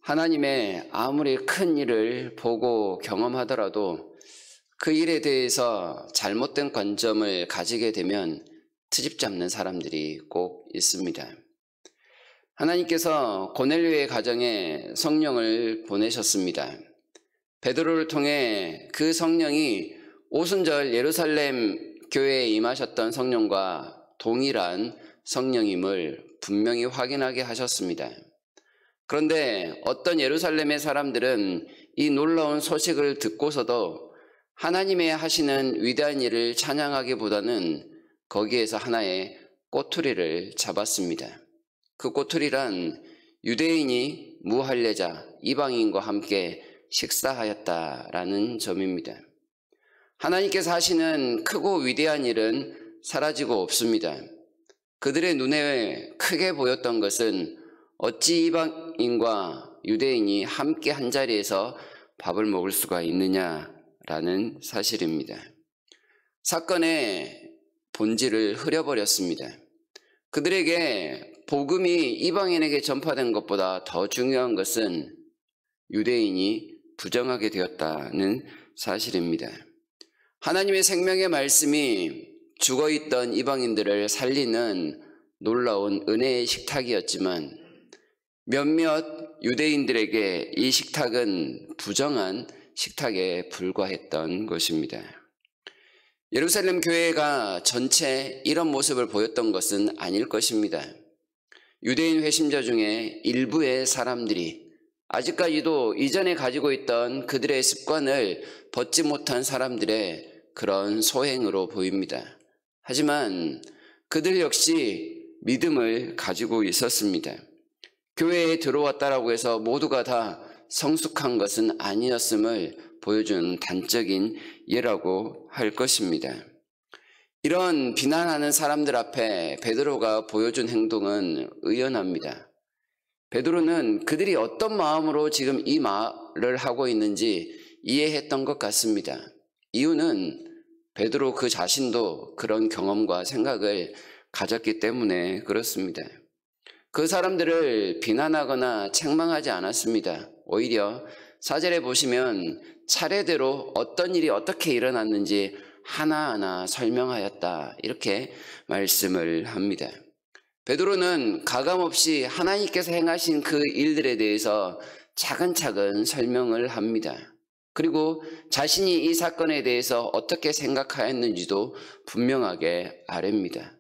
하나님의 아무리 큰 일을 보고 경험하더라도 그 일에 대해서 잘못된 관점을 가지게 되면 트집 잡는 사람들이 꼭 있습니다. 하나님께서 고넬료의 가정에 성령을 보내셨습니다. 베드로를 통해 그 성령이 오순절 예루살렘 교회에 임하셨던 성령과 동일한 성령임을 분명히 확인하게 하셨습니다. 그런데 어떤 예루살렘의 사람들은 이 놀라운 소식을 듣고서도 하나님의 하시는 위대한 일을 찬양하기보다는 거기에서 하나의 꼬투리를 잡았습니다. 그 꼬투리란 유대인이 무할례자 이방인과 함께 식사하였다라는 점입니다. 하나님께서 하시는 크고 위대한 일은 사라지고 없습니다. 그들의 눈에 크게 보였던 것은 어찌 이방인과 유대인이 함께 한자리에서 밥을 먹을 수가 있느냐라는 사실입니다. 사건의 본질을 흐려버렸습니다. 그들에게 복음이 이방인에게 전파된 것보다 더 중요한 것은 유대인이 부정하게 되었다는 사실입니다. 하나님의 생명의 말씀이 죽어있던 이방인들을 살리는 놀라운 은혜의 식탁이었지만 몇몇 유대인들에게 이 식탁은 부정한 식탁에 불과했던 것입니다. 예루살렘 교회가 전체 이런 모습을 보였던 것은 아닐 것입니다. 유대인 회심자 중에 일부의 사람들이 아직까지도 이전에 가지고 있던 그들의 습관을 벗지 못한 사람들의 그런 소행으로 보입니다. 하지만 그들 역시 믿음을 가지고 있었습니다. 교회에 들어왔다라고 해서 모두가 다 성숙한 것은 아니었음을 보여주는 단적인 예라고 할 것입니다. 이런 비난하는 사람들 앞에 베드로가 보여준 행동은 의연합니다. 베드로는 그들이 어떤 마음으로 지금 이 말을 하고 있는지 이해했던 것 같습니다. 이유는 베드로 그 자신도 그런 경험과 생각을 가졌기 때문에 그렇습니다. 그 사람들을 비난하거나 책망하지 않았습니다. 오히려 4절에 보시면 차례대로 어떤 일이 어떻게 일어났는지 하나하나 설명하였다 이렇게 말씀을 합니다. 베드로는 가감없이 하나님께서 행하신 그 일들에 대해서 차근차근 설명을 합니다. 그리고 자신이 이 사건에 대해서 어떻게 생각하였는지도 분명하게 아뢰입니다.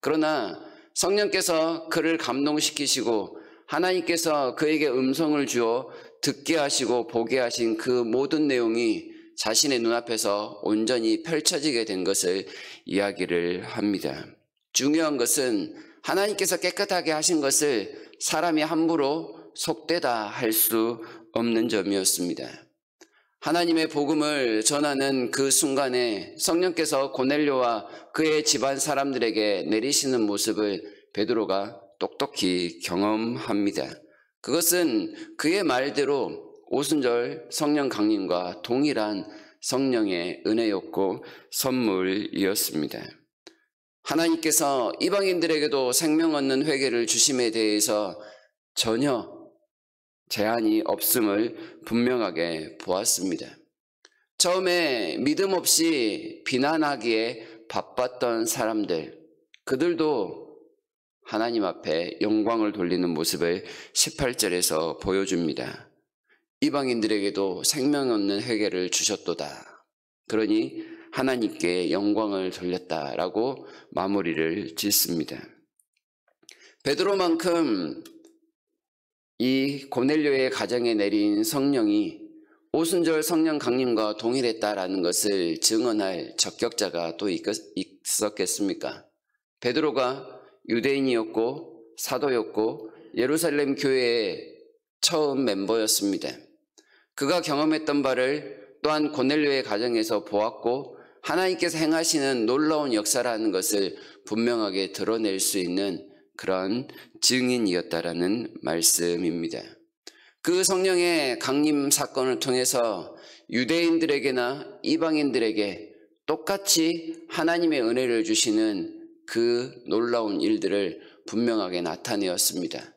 그러나 성령께서 그를 감동시키시고 하나님께서 그에게 음성을 주어 듣게 하시고 보게 하신 그 모든 내용이 자신의 눈앞에서 온전히 펼쳐지게 된 것을 이야기를 합니다. 중요한 것은 하나님께서 깨끗하게 하신 것을 사람이 함부로 속되다 할 수 없는 점이었습니다. 하나님의 복음을 전하는 그 순간에 성령께서 고넬료와 그의 집안 사람들에게 내리시는 모습을 베드로가 똑똑히 경험합니다. 그것은 그의 말대로 오순절 성령 강림과 동일한 성령의 은혜였고 선물이었습니다. 하나님께서 이방인들에게도 생명 얻는 회개를 주심에 대해서 전혀 제한이 없음을 분명하게 보았습니다. 처음에 믿음 없이 비난하기에 바빴던 사람들, 그들도 하나님 앞에 영광을 돌리는 모습을 18절에서 보여줍니다. 이방인들에게도 생명 얻는 회개를 주셨도다. 그러니 하나님께 영광을 돌렸다라고 마무리를 짓습니다. 베드로만큼 이 고넬료의 가정에 내린 성령이 오순절 성령 강림과 동일했다라는 것을 증언할 적격자가 또 있었겠습니까? 베드로가 유대인이었고 사도였고 예루살렘 교회의 처음 멤버였습니다. 그가 경험했던 바를 또한 고넬료의 가정에서 보았고 하나님께서 행하시는 놀라운 역사라는 것을 분명하게 드러낼 수 있는 그런 증인이었다라는 말씀입니다. 그 성령의 강림 사건을 통해서 유대인들에게나 이방인들에게 똑같이 하나님의 은혜를 주시는 그 놀라운 일들을 분명하게 나타내었습니다.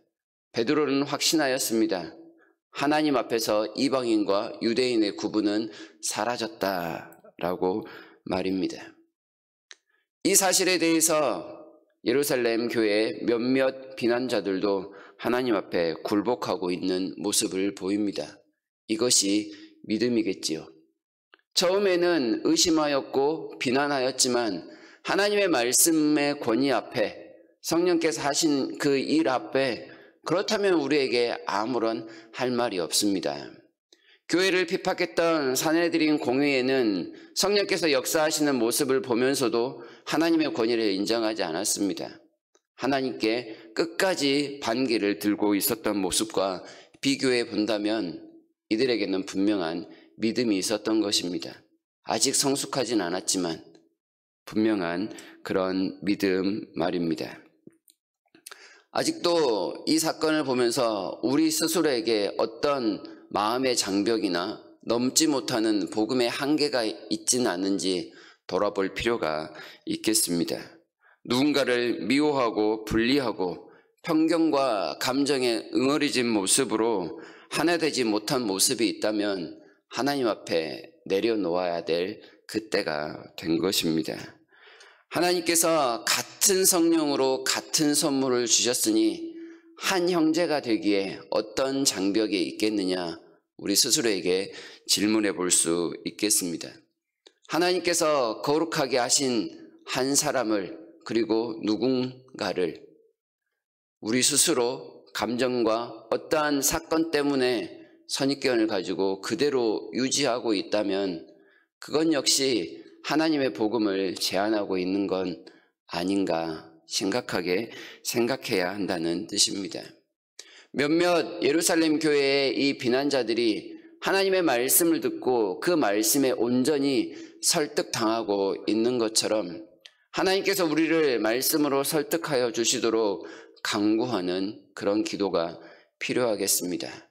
베드로는 확신하였습니다. 하나님 앞에서 이방인과 유대인의 구분은 사라졌다라고 말입니다. 이 사실에 대해서 예루살렘 교회의 몇몇 비난자들도 하나님 앞에 굴복하고 있는 모습을 보입니다. 이것이 믿음이겠지요. 처음에는 의심하였고 비난하였지만 하나님의 말씀의 권위 앞에, 성령께서 하신 그 일 앞에, 그렇다면 우리에게 아무런 할 말이 없습니다. 교회를 핍박했던 산헤드린 공회에는 성령께서 역사하시는 모습을 보면서도 하나님의 권위를 인정하지 않았습니다. 하나님께 끝까지 반기를 들고 있었던 모습과 비교해 본다면 이들에게는 분명한 믿음이 있었던 것입니다. 아직 성숙하진 않았지만 분명한 그런 믿음 말입니다. 아직도 이 사건을 보면서 우리 스스로에게 어떤 마음의 장벽이나 넘지 못하는 복음의 한계가 있지는 않은지 돌아볼 필요가 있겠습니다. 누군가를 미워하고 분리하고 편견과 감정에 응어리진 모습으로 하나 되지 못한 모습이 있다면 하나님 앞에 내려놓아야 될 그때가 된 것입니다. 하나님께서 같은 성령으로 같은 선물을 주셨으니 한 형제가 되기에 어떤 장벽이 있겠느냐, 우리 스스로에게 질문해 볼 수 있겠습니다. 하나님께서 거룩하게 하신 한 사람을, 그리고 누군가를 우리 스스로 감정과 어떠한 사건 때문에 선입견을 가지고 그대로 유지하고 있다면 그건 역시 하나님의 복음을 제한하고 있는 건 아닌가 심각하게 생각해야 한다는 뜻입니다. 몇몇 예루살렘 교회의 이 비난자들이 하나님의 말씀을 듣고 그 말씀에 온전히 설득당하고 있는 것처럼 하나님께서 우리를 말씀으로 설득하여 주시도록 간구하는 그런 기도가 필요하겠습니다.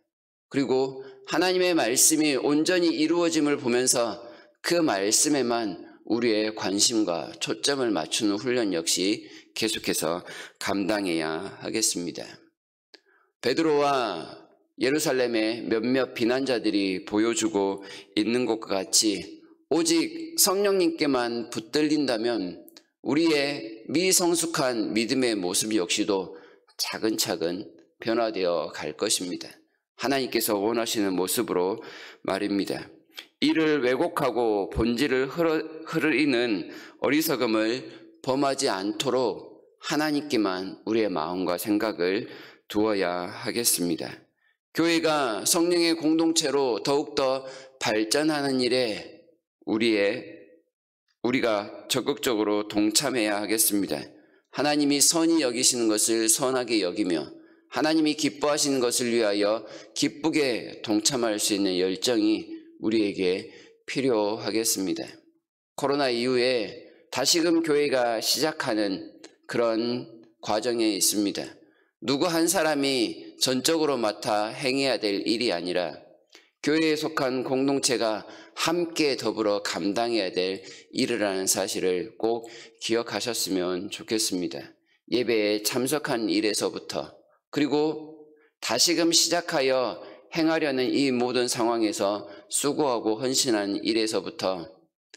그리고 하나님의 말씀이 온전히 이루어짐을 보면서 그 말씀에만 우리의 관심과 초점을 맞추는 훈련 역시 계속해서 감당해야 하겠습니다. 베드로와 예루살렘의 몇몇 비난자들이 보여주고 있는 것과 같이 오직 성령님께만 붙들린다면 우리의 미성숙한 믿음의 모습 역시도 차근차근 변화되어 갈 것입니다. 하나님께서 원하시는 모습으로 말입니다. 이를 왜곡하고 본질을 흐르는 어리석음을 범하지 않도록 하나님께만 우리의 마음과 생각을 두어야 하겠습니다. 교회가 성령의 공동체로 더욱더 발전하는 일에 우리가 적극적으로 동참해야 하겠습니다. 하나님이 선히 여기시는 것을 선하게 여기며 하나님이 기뻐하시는 것을 위하여 기쁘게 동참할 수 있는 열정이 우리에게 필요하겠습니다. 코로나 이후에 다시금 교회가 시작하는 그런 과정에 있습니다. 누구 한 사람이 전적으로 맡아 행해야 될 일이 아니라 교회에 속한 공동체가 함께 더불어 감당해야 될 일이라는 사실을 꼭 기억하셨으면 좋겠습니다. 예배에 참석한 일에서부터, 그리고 다시금 시작하여 행하려는 이 모든 상황에서 수고하고 헌신한 일에서부터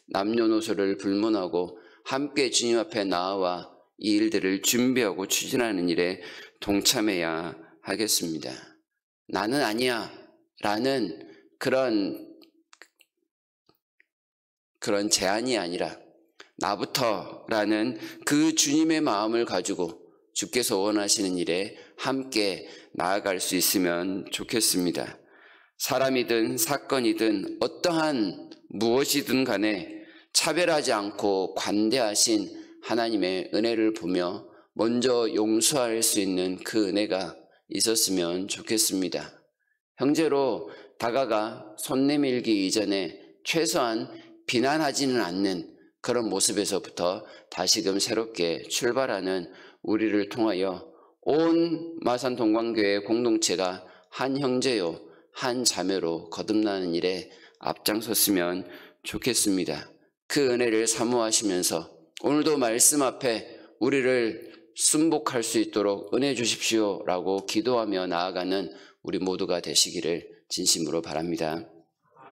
남녀노소를 불문하고 함께 주님 앞에 나아와 이 일들을 준비하고 추진하는 일에 동참해야 하겠습니다. 나는 아니야 라는 그런 제안이 아니라 나부터 라는 그 주님의 마음을 가지고 주께서 원하시는 일에 함께 나아갈 수 있으면 좋겠습니다. 사람이든 사건이든 어떠한 무엇이든 간에 차별하지 않고 관대하신 하나님의 은혜를 보며 먼저 용서할 수 있는 그 은혜가 있었으면 좋겠습니다. 형제로 다가가 손 내밀기 이전에 최소한 비난하지는 않는 그런 모습에서부터 다시금 새롭게 출발하는 우리를 통하여 온 마산 동광교회 공동체가 한 형제요 한 자매로 거듭나는 일에 앞장섰으면 좋겠습니다. 그 은혜를 사모하시면서 오늘도 말씀 앞에 우리를 순복할 수 있도록 은혜 주십시오 라고 기도하며 나아가는 우리 모두가 되시기를 진심으로 바랍니다.